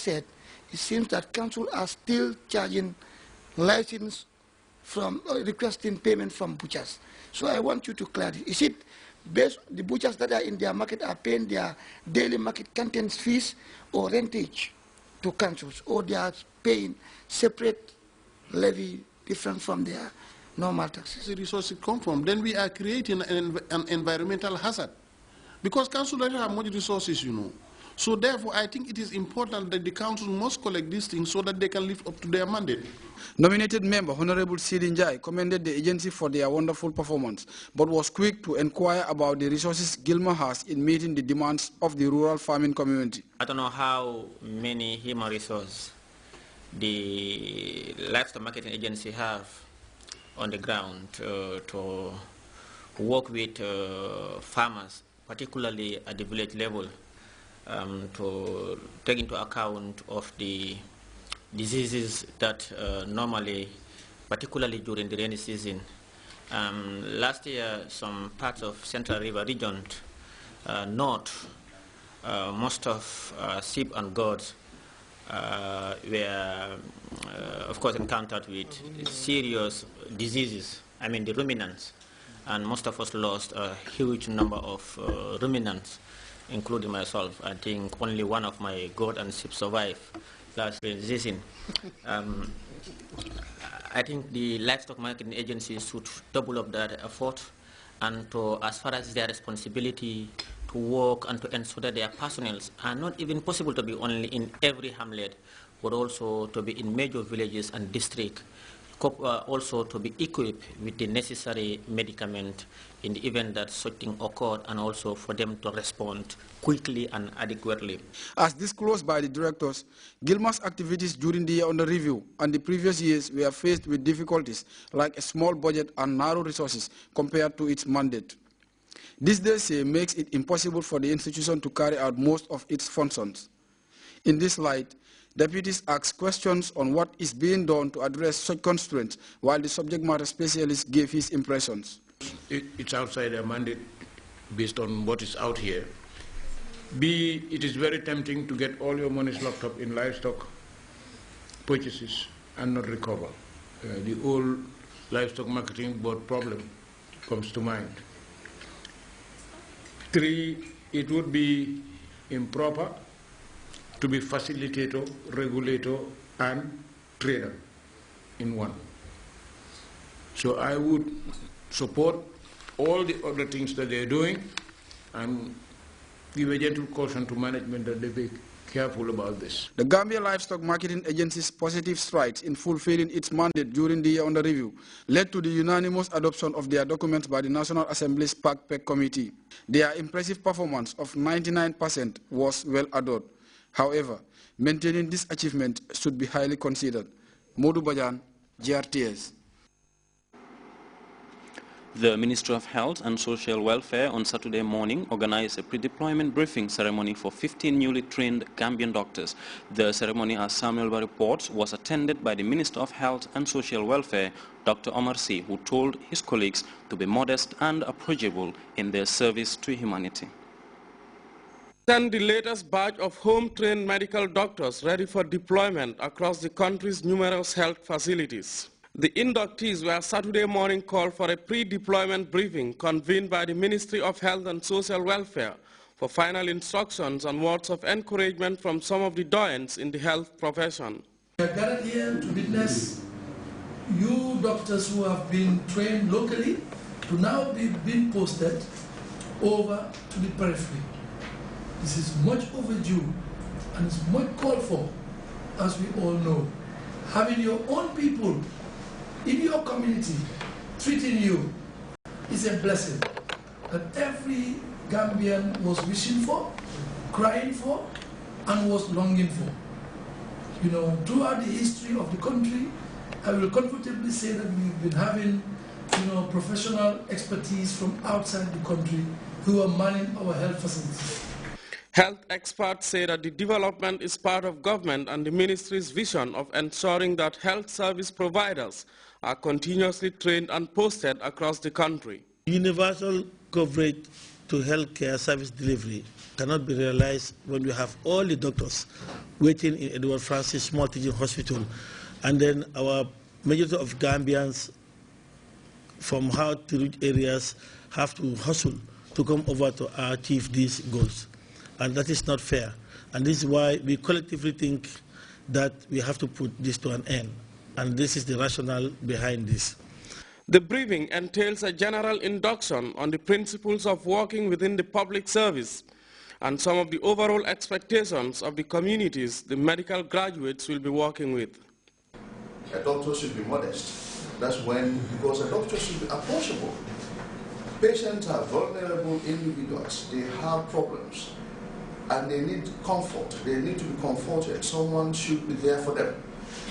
said, it seems that council are still charging license from requesting payment from butchers. So I want you to clarify, is it based the butchers that are in their market are paying their daily market contents fees or rentage to councils, or they are paying separate levy different from their normal taxes? The resources come from, then we are creating an environmental hazard. Because council doesn't have much resources, you know. So therefore, I think it is important that the council must collect these things so that they can live up to their mandate. Nominated member Honorable Sidin Jai commended the agency for their wonderful performance, but was quick to inquire about the resources Gilmer has in meeting the demands of the rural farming community. I don't know how many human resources the livestock marketing agency have on the ground to work with farmers, particularly at the village level, to take into account of the diseases that normally, particularly during the rainy season. Last year, some parts of Central River region, north, most of sheep and goats were, of course, encountered with serious diseases, I mean the ruminants, and most of us lost a huge number of ruminants, including myself. I think only one of my goat and sheep survived last season. I think the livestock marketing agency should double up that effort, and to, as far as their responsibility, to work and to ensure that their personnel are not even possible to be only in every hamlet, but also to be in major villages and districts, also to be equipped with the necessary medicament in the event that such thing occurred, and also for them to respond quickly and adequately. As disclosed by the directors, Gilmer's activities during the year under review and the previous years were faced with difficulties like a small budget and narrow resources compared to its mandate. This, they say, makes it impossible for the institution to carry out most of its functions. In this light, deputies asked questions on what is being done to address such constraints, while the subject matter specialist gave his impressions. It's outside their mandate based on what is out here. B, it is very tempting to get all your monies locked up in livestock purchases and not recover. The old livestock marketing board problem comes to mind. 3, it would be improper to be facilitator, regulator, and trader in one. So I would support all the other things that they're doing and give a gentle caution to management that they be careful about this. The Gambia Livestock Marketing Agency's positive strides in fulfilling its mandate during the year under review led to the unanimous adoption of their documents by the National Assembly's PAC-PEC Committee. Their impressive performance of 99% was well adored. However, maintaining this achievement should be highly considered. Modou Bajan, Grts. The Ministry of Health and Social Welfare on Saturday morning organized a pre-deployment briefing ceremony for 15 newly trained Gambian doctors. The ceremony, as Samuel reports, was attended by the Minister of Health and Social Welfare, Dr. Omar Sy, who told his colleagues to be modest and approachable in their service to humanity. Send the latest batch of home-trained medical doctors ready for deployment across the country's numerous health facilities. The inductees were Saturday morning called for a pre-deployment briefing convened by the Ministry of Health and Social Welfare for final instructions and words of encouragement from some of the doyens in the health profession. We are gathered here to witness you doctors who have been trained locally to now be being posted over to the periphery. This is much overdue and it's much called for, as we all know. Having your own people in your community treating you is a blessing that every Gambian was wishing for, crying for, and was longing for. You know, throughout the history of the country, I will comfortably say that we've been having, you know, professional expertise from outside the country who are manning our health facilities. Health experts say that the development is part of government and the ministry's vision of ensuring that health service providers are continuously trained and posted across the country. Universal coverage to healthcare service delivery cannot be realized when we have all the doctors waiting in Edward Francis Small Teaching Hospital, and then our majority of Gambians from hard to reach areas have to hustle to come over to achieve these goals. And that is not fair. And this is why we collectively think that we have to put this to an end. And this is the rationale behind this. The briefing entails a general induction on the principles of working within the public service and some of the overall expectations of the communities the medical graduates will be working with. A doctor should be modest. That's when, because a doctor should be approachable. Patients are vulnerable individuals. They have problems and they need comfort. They need to be comforted. Someone should be there for them.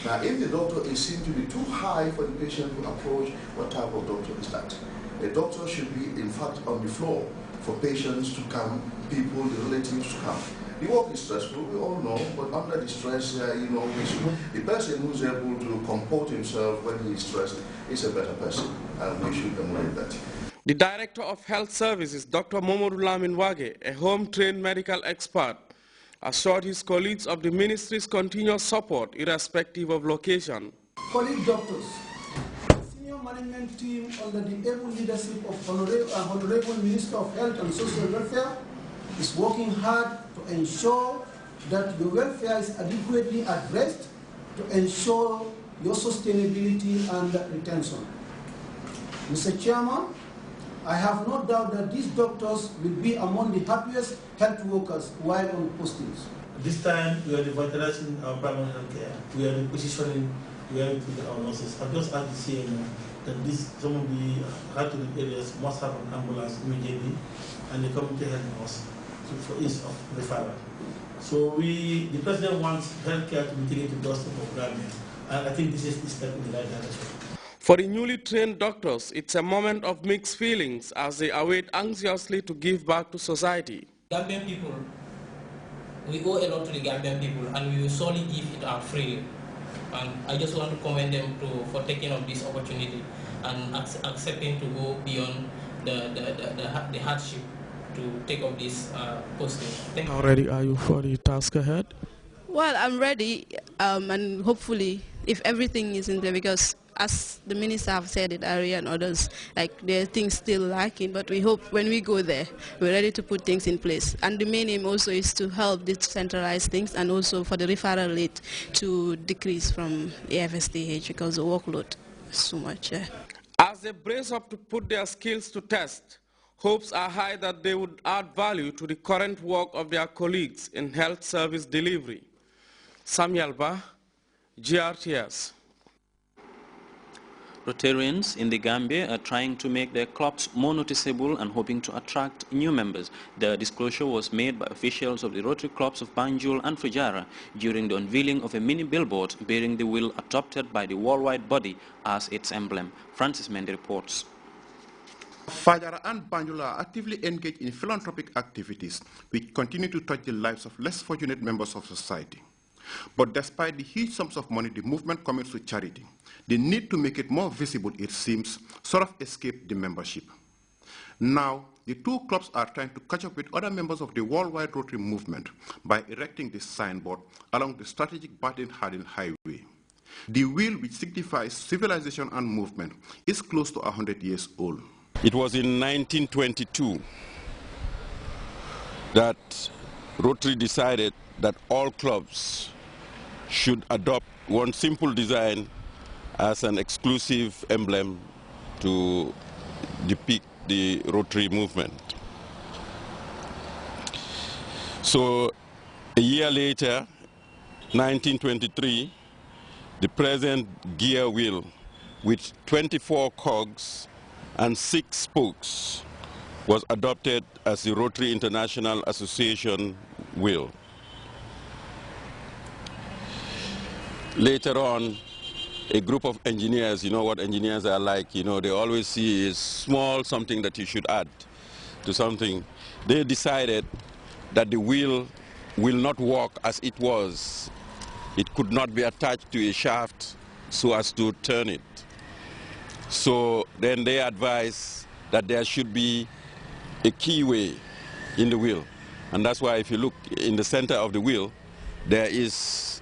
Now, if the doctor is seen to be too high for the patient to approach, what type of doctor is that? A doctor should be, in fact, on the floor for patients to come, people, the relatives to come. The work is stressful, we all know, but under the stress, the person who is able to comport himself when he is stressed is a better person, and we should emulate that. The Director of Health Services, Dr. Momodu Lamin Wage, a home-trained medical expert, assured his colleagues of the ministry's continuous support irrespective of location. Colleague doctors, the senior management team under the able leadership of Honorable Minister of Health and Social Welfare is working hard to ensure that your welfare is adequately addressed to ensure your sustainability and retention. Mr. Chairman, I have no doubt that these doctors will be among the happiest health workers while on postings. This time, we are revitalizing our primary health care. We are repositioning where we put our nurses. I've just asked the CMO that some of the hard-to-reach areas must have an ambulance immediately and the community health nurse for ease of referral. So the President wants healthcare to be taken to doorstep of Gambia, and I think this is the step in the right direction. For the newly trained doctors, it's a moment of mixed feelings as they await anxiously to give back to society. Gambian people, we owe a lot to the Gambian people, and we will solely give it out freely. And I just want to commend them for taking up this opportunity and accepting to go beyond the hardship to take up this posting. How ready are you for the task ahead? Well, I'm ready, and hopefully, if everything is in there, because as the minister have said it earlier and others, like there are things still lacking, but we hope when we go there, we're ready to put things in place. And the main aim also is to help decentralize things and also for the referral rate to decrease from AFSDH because the workload is so much. Yeah. As they brace up to put their skills to test, hopes are high that they would add value to the current work of their colleagues in health service delivery. Samuel Ba, GRTS. Rotarians in the Gambia are trying to make their clubs more noticeable and hoping to attract new members. The disclosure was made by officials of the Rotary clubs of Banjul and Fujara during the unveiling of a mini billboard bearing the wheel adopted by the worldwide body as its emblem. Francis Mendy reports. Fajara and Banjul are actively engaged in philanthropic activities which continue to touch the lives of less fortunate members of society. But despite the huge sums of money the movement commits to charity, the need to make it more visible, it seems, sort of escaped the membership. Now, the two clubs are trying to catch up with other members of the worldwide Rotary movement by erecting this signboard along the strategic Baden-Harden highway. The wheel, which signifies civilization and movement, is close to 100 years old. It was in 1922 that Rotary decided that all clubs should adopt one simple design as an exclusive emblem to depict the Rotary movement. So a year later, 1923, the present gear wheel with 24 cogs and 6 spokes was adopted as the Rotary International Association wheel. Later on, a group of engineers, you know what engineers are like, they always see is small something that you should add to something. They decided that the wheel will not work as it was. It could not be attached to a shaft so as to turn it. So then they advised that there should be a keyway in the wheel. And that's why if you look in the center of the wheel, there is